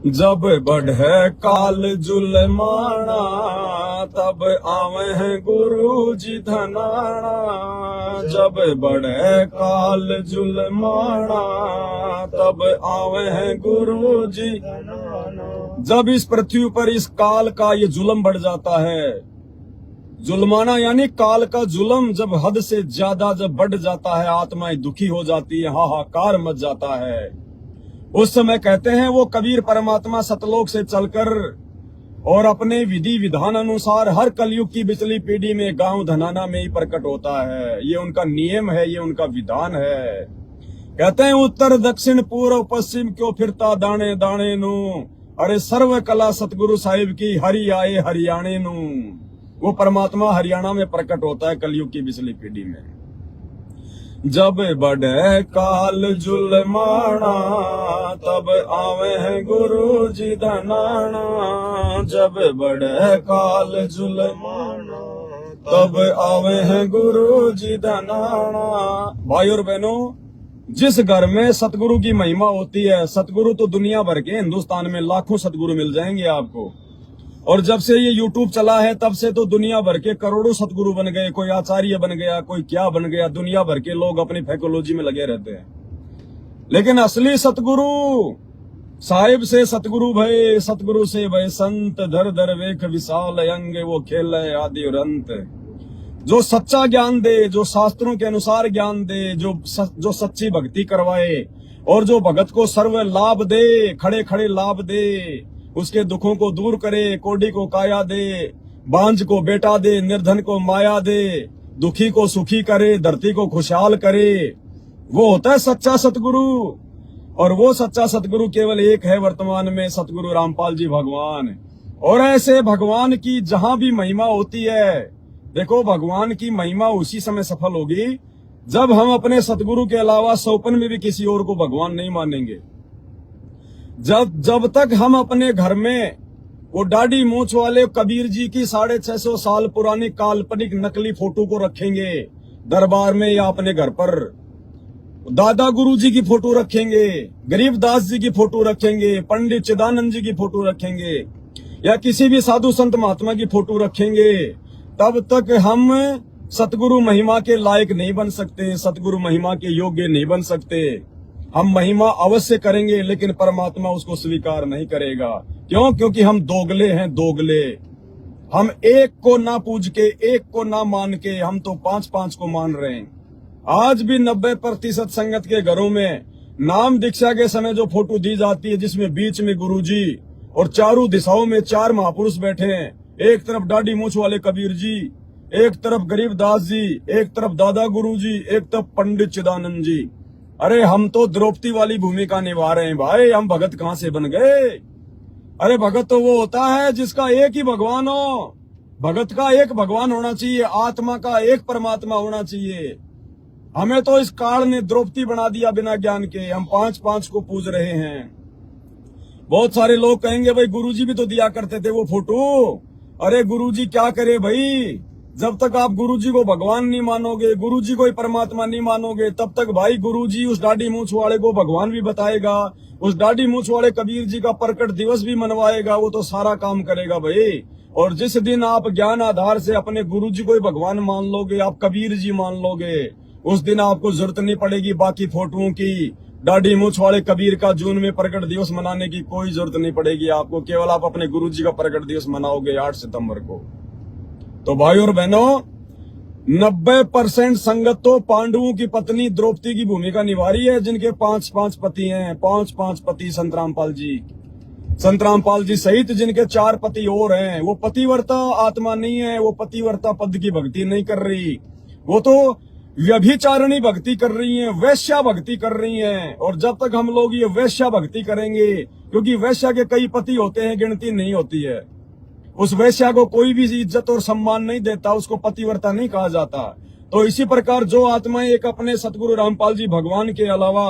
जब बढ़े काल जुलमाना तब आवे हैं गुरु जी धनाना। जब बढ़े काल जुलमाना तब आवे हैं गुरु जी धनाना। जब इस पृथ्वी पर इस काल का ये जुल्म बढ़ जाता है, जुल्माना यानी काल का जुल्म जब हद से ज्यादा जब बढ़ जाता है, आत्माएं दुखी हो जाती है, हाहाकार मच जाता है, उस समय कहते हैं वो कबीर परमात्मा सतलोक से चलकर और अपने विधि विधान अनुसार हर कलयुग की बिचली पीढ़ी में गांव धनाना में ही प्रकट होता है। ये उनका नियम है, ये उनका विधान है। कहते हैं उत्तर दक्षिण पूर्व पश्चिम क्यों फिरता दाने दाने नू, अरे सर्व कला सतगुरु साहिब की हरि आए हरियाणे नू। वो परमात्मा हरियाणा में प्रकट होता है कलयुग की बिचली पीढ़ी में। जब बढ़े काल जुलमाना तब आवे हैं गुरु जी धनाना। जब बढ़े काल जुलमाना तब आवे हैं गुरु जी धनाना। भाई और बहनों, जिस घर में सतगुरु की महिमा होती है, सतगुरु तो दुनिया भर के, हिंदुस्तान में लाखों सतगुरु मिल जाएंगे आपको। और जब से ये YouTube चला है तब से तो दुनिया भर के करोड़ों सतगुरु बन गए। कोई आचार्य बन गया, कोई क्या बन गया, दुनिया भर के लोग अपनी फैकोलॉजी में लगे रहते हैं। लेकिन असली सतगुरु साहिब से सतगुरु भय, सतगुरु से भय संत, धर धर वेख विशाल अंग, वो खेल है आदि और अंत। जो सच्चा ज्ञान दे, जो शास्त्रों के अनुसार ज्ञान दे, जो सच्ची भक्ति करवाए और जो भगत को सर्व लाभ दे, खड़े खड़े लाभ दे, उसके दुखों को दूर करे, कोडी को काया दे, बांझ को बेटा दे, निर्धन को माया दे, दुखी को सुखी करे, धरती को खुशहाल करे, वो होता है सच्चा सतगुरु। और वो सच्चा सतगुरु केवल एक है वर्तमान में, सतगुरु रामपाल जी भगवान। और ऐसे भगवान की जहां भी महिमा होती है, देखो भगवान की महिमा उसी समय सफल होगी जब हम अपने सतगुरु के अलावा सौपन में भी किसी और को भगवान नहीं मानेंगे। जब तक हम अपने घर में वो दाढ़ी मूंछ वाले कबीर जी की 650 साल पुरानी काल्पनिक नकली फोटो को रखेंगे दरबार में या अपने घर पर, दादा गुरु जी की फोटो रखेंगे, गरीबदास जी की फोटो रखेंगे, पंडित चिदानंद जी की फोटो रखेंगे, या किसी भी साधु संत महात्मा की फोटो रखेंगे, तब तक हम सतगुरु महिमा के लायक नहीं बन सकते, सतगुरु महिमा के योग्य नहीं बन सकते। हम महिमा अवश्य करेंगे लेकिन परमात्मा उसको स्वीकार नहीं करेगा। क्यों? क्योंकि हम दोगले हैं, दोगले। हम एक को ना पूज के, एक को ना मान के, हम तो 5-5 को मान रहे हैं। आज भी 90% संगत के घरों में नाम दीक्षा के समय जो फोटो दी जाती है, जिसमें बीच में गुरुजी और चारों दिशाओं में 4 महापुरुष बैठे हैं, एक तरफ दाढ़ी मूंछ वाले कबीर जी, एक तरफ गरीबदास जी, एक तरफ दादा गुरु जी, एक तरफ पंडित चिदानंद जी। अरे हम तो द्रौपदी वाली भूमिका निभा रहे हैं भाई, हम भगत कहां से बन गए? अरे भगत तो वो होता है जिसका एक ही भगवान हो। भगत का एक भगवान होना चाहिए, आत्मा का एक परमात्मा होना चाहिए। हमें तो इस काल ने द्रौपदी बना दिया बिना ज्ञान के। हम 5-5 को पूज रहे हैं। बहुत सारे लोग कहेंगे भाई गुरुजी भी तो दिया करते थे वो फोटो। अरे गुरुजी क्या करे भाई, जब तक आप गुरुजी को भगवान नहीं मानोगे, गुरुजी को ही परमात्मा नहीं मानोगे, तब तक भाई गुरुजी उस दाढ़ी मूंछ वाले को भगवान भी बताएगा, उस दाढ़ी मूंछ वाले कबीर जी का प्रकट दिवस भी मनवाएगा, वो तो सारा काम करेगा भाई। और जिस दिन आप ज्ञान आधार से अपने गुरुजी को ही भगवान मान लोगे, आप कबीर जी मान लोगे, उस दिन आपको जरूरत नहीं पड़ेगी बाकी फोटोओं की। दाढ़ी मूंछ वाले कबीर का जून में प्रकट दिवस मनाने की कोई जरूरत नहीं पड़ेगी आपको। केवल आप अपने गुरुजी का प्रकट दिवस मनाओगे 8 सितंबर को। तो भाई और बहनों, 90% संगत तो पांडवों की पत्नी द्रौपदी की भूमिका निभा रही है, जिनके 5-5 पति हैं। 5-5 पति संत रामपाल जी सहित जिनके 4 पति और हैं। वो पतिव्रता आत्मा नहीं है, वो पतिव्रता पद की भक्ति नहीं कर रही, वो तो व्यभिचारिणी भक्ति कर रही हैं, वैश्या भक्ति कर रही हैं। और जब तक हम लोग ये वैश्या भक्ति करेंगे, क्योंकि वैश्या के कई पति होते हैं, गिनती नहीं होती है, उस वैश्या को कोई भी इज्जत और सम्मान नहीं देता, उसको पतिव्रता नहीं कहा जाता। तो इसी प्रकार जो आत्माएं एक अपने सतगुरु रामपाल जी भगवान के अलावा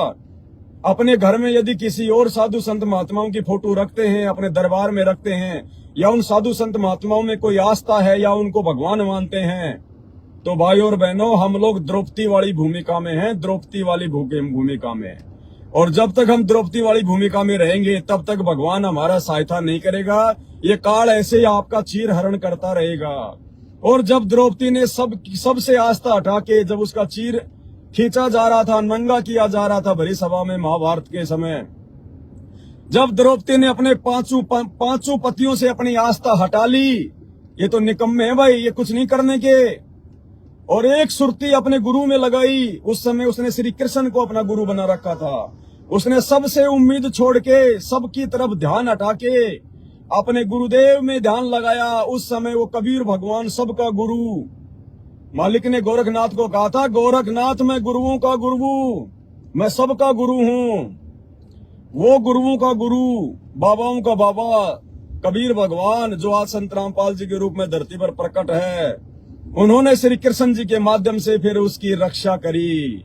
अपने घर में यदि किसी और साधु संत महात्माओं की फोटो रखते हैं, अपने दरबार में रखते हैं, या उन साधु संत महात्माओं में कोई आस्था है या उनको भगवान मानते हैं, तो भाई और बहनों, हम लोग द्रौपदी वाली भूमिका में हैं, द्रौपदी वाली भूमिका में। और जब तक हम द्रौपदी वाली भूमिका में रहेंगे तब तक भगवान हमारा सहायता नहीं करेगा। ये काल ऐसे ही आपका चीर हरण करता रहेगा। और जब द्रौपदी ने सबसे आस्था हटा के जब उसका चीर खींचा जा रहा था, नंगा किया जा रहा था भरी सभा में महाभारत के समय, जब द्रौपदी ने अपने पांचों पतियों से अपनी आस्था हटा ली, ये तो निकम्मे है भाई, ये कुछ नहीं करने के, और एक सुरती अपने गुरु में लगाई। उस समय उसने श्री कृष्ण को अपना गुरु बना रखा था। उसने सबसे उम्मीद छोड़ के सबकी तरफ ध्यान हटा के अपने गुरुदेव में ध्यान लगाया। उस समय वो कबीर भगवान सबका गुरु, मालिक ने गोरखनाथ को कहा था, गोरखनाथ मैं गुरुओं का गुरु, मैं सबका गुरु हूँ। वो गुरुओं का गुरु, बाबाओं का बाबा कबीर भगवान जो आज संत रामपाल जी के रूप में धरती पर प्रकट है, उन्होंने श्री कृष्ण जी के माध्यम से फिर उसकी रक्षा करी।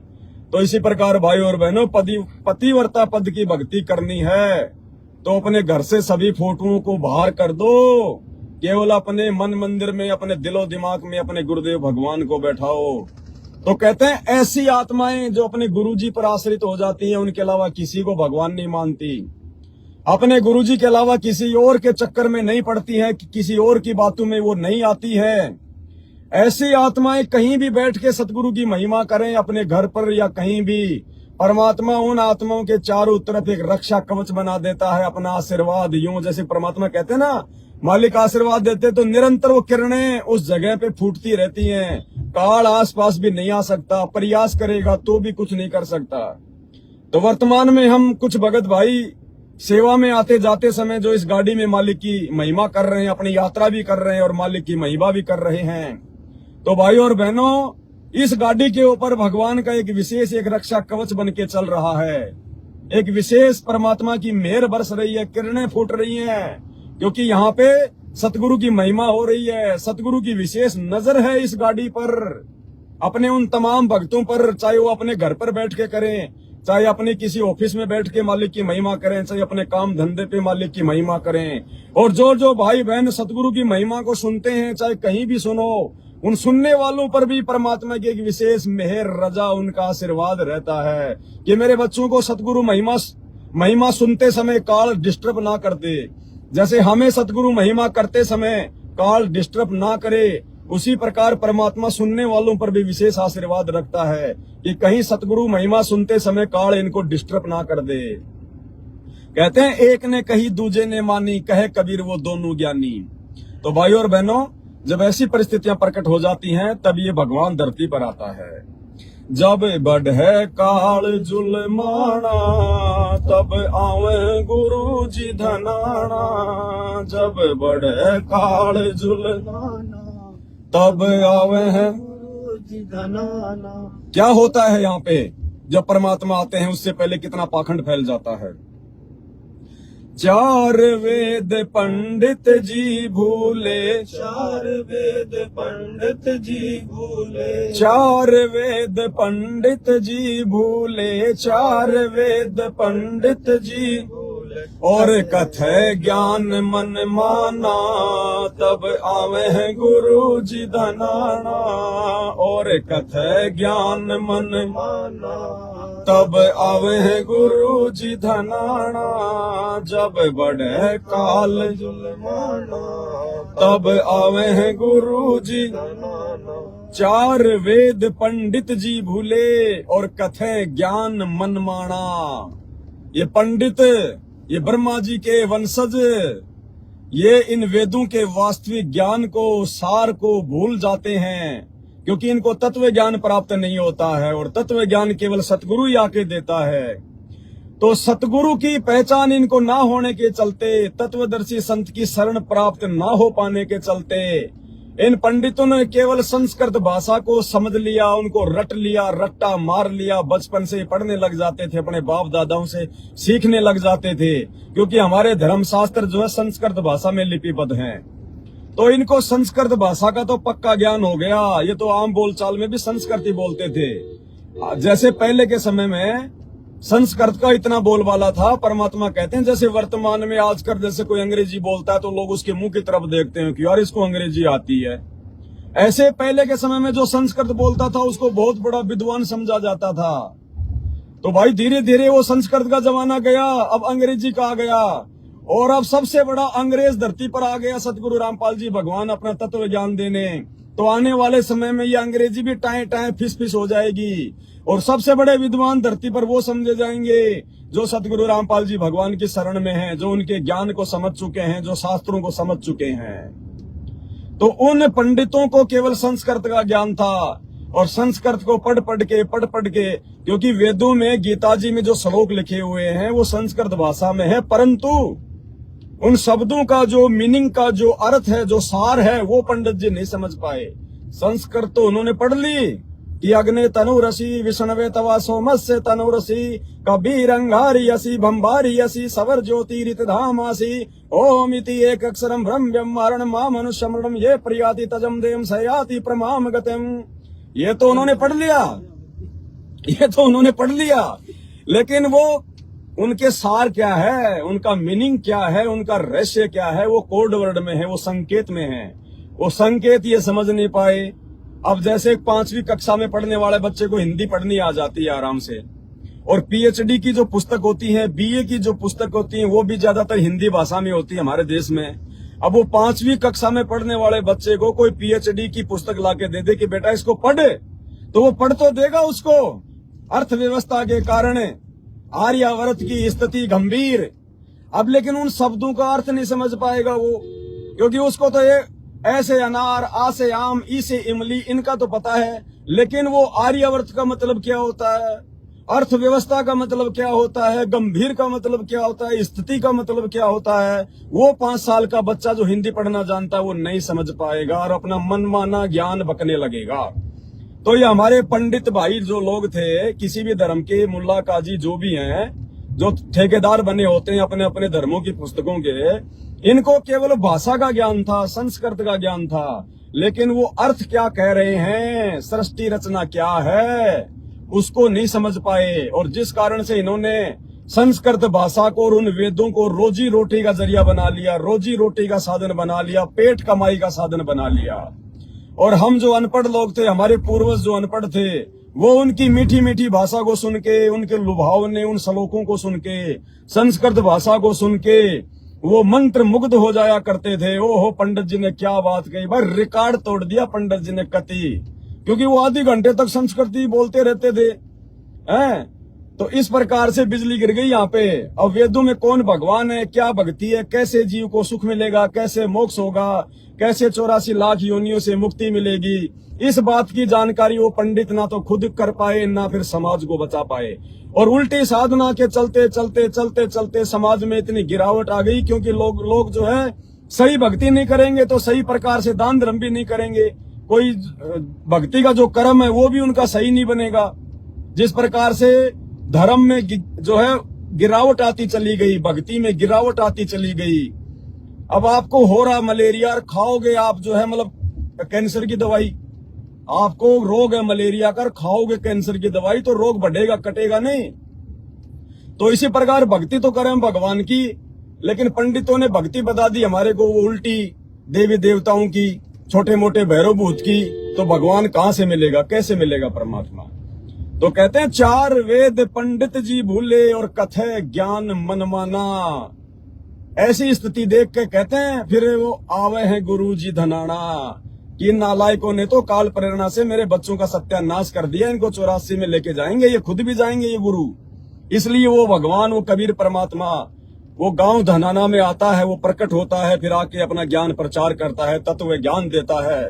तो इसी प्रकार भाई और बहनों, पतिव्रता पद की भक्ति करनी है तो अपने घर से सभी फोटोओं को बाहर कर दो, केवल अपने मन मंदिर में, अपने दिलो दिमाग में अपने गुरुदेव भगवान को बैठाओ। तो कहते हैं ऐसी आत्माएं जो अपने गुरुजी पर आश्रित हो जाती हैं, उनके अलावा किसी को भगवान नहीं मानती, अपने गुरुजी के अलावा किसी और के चक्कर में नहीं पड़ती है, किसी और की बातों में वो नहीं आती है। ऐसी आत्माएं कहीं भी बैठ के सतगुरु की महिमा करें, अपने घर पर या कहीं भी, परमात्मा उन आत्माओं के चारों तरफ एक रक्षा कवच बना देता है, अपना आशीर्वाद। यूं जैसे परमात्मा कहते हैं ना, मालिक आशीर्वाद देते तो निरंतर वो किरणें उस जगह पे फूटती रहती हैं। काल आसपास भी नहीं आ सकता, प्रयास करेगा तो भी कुछ नहीं कर सकता। तो वर्तमान में हम कुछ भगत भाई सेवा में आते जाते समय जो इस गाड़ी में मालिक की महिमा कर रहे हैं, अपनी यात्रा भी कर रहे हैं और मालिक की महिमा भी कर रहे हैं। तो भाई और बहनों, इस गाड़ी के ऊपर भगवान का एक विशेष एक रक्षा कवच बन के चल रहा है। एक विशेष परमात्मा की मेहर बरस रही है, किरणें फूट रही हैं, क्योंकि यहाँ पे सतगुरु की महिमा हो रही है। सतगुरु की विशेष नजर है इस गाड़ी पर, अपने उन तमाम भक्तों पर, चाहे वो अपने घर पर बैठ के करें, चाहे अपने किसी ऑफिस में बैठ के मालिक की महिमा करें, चाहे अपने काम धंधे पे मालिक की महिमा करें। और जो भाई बहन सतगुरु की महिमा को सुनते हैं, चाहे कहीं भी सुनो, उन सुनने वालों पर भी परमात्मा की एक विशेष मेहर रजा, उनका आशीर्वाद रहता है कि मेरे बच्चों को सतगुरु महिमा सुनते समय काल डिस्टर्ब ना कर दे। जैसे हमें सतगुरु महिमा करते समय काल डिस्टर्ब ना करे, उसी प्रकार परमात्मा सुनने वालों पर भी विशेष आशीर्वाद रखता है कि कहीं सतगुरु महिमा सुनते समय काल इनको डिस्टर्ब ना कर दे। कहते हैं एक ने कही दूजे ने मानी, कहे कबीर वो दोनों ज्ञानी। तो भाई और बहनों, जब ऐसी परिस्थितियां प्रकट हो जाती हैं तब ये भगवान धरती पर आता है। जब बढ़े काल जुलमाना तब आवे गुरु जी धनाना, जब बढ़े काल जुलमाना तब आवे हैं गुरु जी धनाना। क्या होता है यहाँ पे जब परमात्मा आते हैं, उससे पहले कितना पाखंड फैल जाता है। चार वेद पंडित जी भूले, चार वेद पंडित जी भूले, चार वेद पंडित जी भूले, चार वेद पंडित जी भूले, और कथे ज्ञान मन माना तब आवे हैं गुरु जी धनाना, और कथे ज्ञान मन माना तब आवे हैं गुरु जी धनाना, जब बढ़े काल जुलमाना तब आवे हैं गुरु जी धनाना। चार वेद पंडित जी भूले और कथे ज्ञान मन माना। ये पंडित, ये ब्रह्मा जी के वंशज, ये इन वेदों के वास्तविक ज्ञान को, सार को भूल जाते हैं, क्योंकि इनको तत्व ज्ञान प्राप्त नहीं होता है और तत्व ज्ञान केवल सतगुरु ही आके देता है। तो सतगुरु की पहचान इनको ना होने के चलते, तत्वदर्शी संत की शरण प्राप्त ना हो पाने के चलते, इन पंडितों ने केवल संस्कृत भाषा को समझ लिया, उनको रट लिया, रट्टा मार लिया। बचपन से पढ़ने लग जाते थे, अपने बाप दादाओं से सीखने लग जाते थे, क्योंकि हमारे धर्मशास्त्र जो है संस्कृत भाषा में लिपिबद्ध हैं। तो इनको संस्कृत भाषा का तो पक्का ज्ञान हो गया। ये तो आम बोलचाल में भी संस्कृत ही बोलते थे। जैसे पहले के समय में संस्कृत का इतना बोलबाला था, परमात्मा कहते हैं जैसे वर्तमान में आजकल जैसे कोई अंग्रेजी बोलता है तो लोग उसके मुंह की तरफ देखते हैं कि यार इसको अंग्रेजी आती है। ऐसे पहले के समय में जो संस्कृत बोलता था उसको बहुत बड़ा विद्वान समझा जाता था। तो भाई धीरे धीरे वो संस्कृत का जमाना गया, अब अंग्रेजी का आ गया, और अब सबसे बड़ा अंग्रेज धरती पर आ गया सतगुरु रामपाल जी भगवान अपना तत्व ज्ञान देने। तो आने वाले समय में ये अंग्रेजी भी टाए टाए फिस फिस हो जाएगी, और सबसे बड़े विद्वान धरती पर वो समझे जाएंगे जो सतगुरु रामपाल जी भगवान की शरण में हैं, जो उनके ज्ञान को समझ चुके हैं, जो शास्त्रों को समझ चुके हैं। तो उन पंडितों को केवल संस्कृत का ज्ञान था, और संस्कृत को पढ़ पढ़ के, क्योंकि वेदों में गीता जी में जो श्लोक लिखे हुए हैं वो संस्कृत भाषा में है, परंतु उन शब्दों का जो मीनिंग का जो अर्थ है, जो सार है, वो पंडित जी नहीं समझ पाए। संस्कृत तो उन्होंने पढ़ ली कि अग्नि तनुरसी विष्णवे तवा सोमस्य तनुरसी कबीर अंगारी यसी भंबारी यसी सवर ज्योति रित धामासी ओम इति एक अक्षरम ब्रह्म मारण मा मनुष्यमरणम ये प्रियाति तजम देम सयाति प्रमाम गतम। ये तो उन्होंने पढ़ लिया, लेकिन वो उनके सार क्या है, उनका मीनिंग क्या है, उनका रहस्य क्या है, वो कोड वर्ड में है, वो संकेत में है। वो संकेत ये समझ नहीं पाए। अब जैसे 5वीं कक्षा में पढ़ने वाले बच्चे को हिंदी पढ़नी आ जाती है आराम से, और पीएचडी की जो पुस्तक होती है, बीए की जो पुस्तक होती है, वो भी ज्यादातर हिंदी भाषा में होती है हमारे देश में। अब वो 5वीं कक्षा में पढ़ने वाले बच्चे को कोई पीएचडी की पुस्तक लाके दे दे कि बेटा इसको पढ़, तो वो पढ़ तो देगा उसको। अर्थव्यवस्था के कारण आर्यावर्त की स्थिति गंभीर, अब लेकिन उन शब्दों का अर्थ नहीं समझ पाएगा वो, क्योंकि उसको तो ये ऐसे अनार, आ से आम, ई से इमली, इनका तो पता है, लेकिन वो आर्यावर्त का मतलब क्या होता है, अर्थव्यवस्था का मतलब क्या होता है, गंभीर का मतलब क्या होता है, स्थिति का मतलब क्या होता है, वो 5 साल का बच्चा जो हिंदी पढ़ना जानता है वो नहीं समझ पाएगा और अपना मनमाना ज्ञान बकने लगेगा। तो ये हमारे पंडित भाई जो लोग थे, किसी भी धर्म के मुल्ला काजी जो भी हैं, जो ठेकेदार बने होते हैं अपने अपने धर्मों की पुस्तकों के, इनको केवल भाषा का ज्ञान था, संस्कृत का ज्ञान था, लेकिन वो अर्थ क्या कह रहे हैं, सृष्टि रचना क्या है, उसको नहीं समझ पाए। और जिस कारण से इन्होंने संस्कृत भाषा को और उन वेदों को रोजी रोटी का जरिया बना लिया, रोजी रोटी का साधन बना लिया, पेट कमाई का साधन बना लिया। और हम जो अनपढ़ लोग थे, हमारे पूर्वज जो अनपढ़ थे, वो उनकी मीठी मीठी भाषा को सुन के, उनके लुभावने उन श्लोकों को सुन के, संस्कृत भाषा को सुन के वो मंत्र मुग्ध हो जाया करते थे। ओहो पंडित जी ने क्या बात कही, भाई रिकॉर्ड तोड़ दिया पंडित जी ने कति, क्योंकि वो आधे घंटे तक संस्कृति बोलते रहते थे। हैं तो इस प्रकार से बिजली गिर गई यहाँ पे। अब वेदों में कौन भगवान है, क्या भक्ति है, कैसे जीव को सुख मिलेगा, कैसे मोक्ष होगा, कैसे 84 लाख योनियों से मुक्ति मिलेगी, इस बात की जानकारी वो पंडित ना तो खुद कर पाए, ना फिर समाज को बचा पाए। और उल्टी साधना के चलते चलते चलते चलते समाज में इतनी गिरावट आ गई, क्योंकि लोग जो है सही भक्ति नहीं करेंगे तो सही प्रकार से दान धर्म भी नहीं करेंगे, कोई भक्ति का जो कर्म है वो भी उनका सही नहीं बनेगा। जिस प्रकार से धर्म में जो है गिरावट आती चली गई, भक्ति में गिरावट आती चली गई। अब आपको हो रहा मलेरिया, खाओगे आप जो है मतलब कैंसर की दवाई, आपको रोग है मलेरिया का, खाओगे कैंसर की दवाई तो रोग बढ़ेगा, कटेगा नहीं। तो इसी प्रकार भक्ति तो करें भगवान की, लेकिन पंडितों ने भक्ति बता दी हमारे को वो उल्टी देवी देवताओं की, छोटे मोटे भैरव भूत की। तो भगवान कहां से मिलेगा, कैसे मिलेगा परमात्मा। तो कहते हैं 4 वेद पंडित जी भूले और कथे ज्ञान मनमाना। ऐसी स्थिति देख के कहते हैं फिर वो आवे हैं गुरु जी धनाना, कि नालायकों ने तो काल प्रेरणा से मेरे बच्चों का सत्यानाश कर दिया, इनको 84 में लेके जाएंगे, ये खुद भी जाएंगे ये गुरु। इसलिए वो भगवान, वो कबीर परमात्मा वो गांव धनाना में आता है, वो प्रकट होता है, फिर आके अपना ज्ञान प्रचार करता है, तत्व ज्ञान देता है,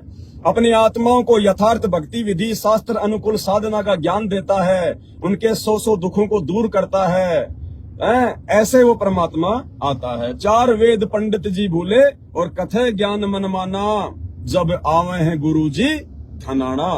अपनी आत्माओं को यथार्थ भक्ति विधि शास्त्र अनुकूल साधना का ज्ञान देता है, उनके 100 दुखों को दूर करता है। ऐसे वो परमात्मा आता है। 4 वेद पंडित जी भूले और कथे ज्ञान मनमाना, जब आवे हैं गुरु जी धनाना।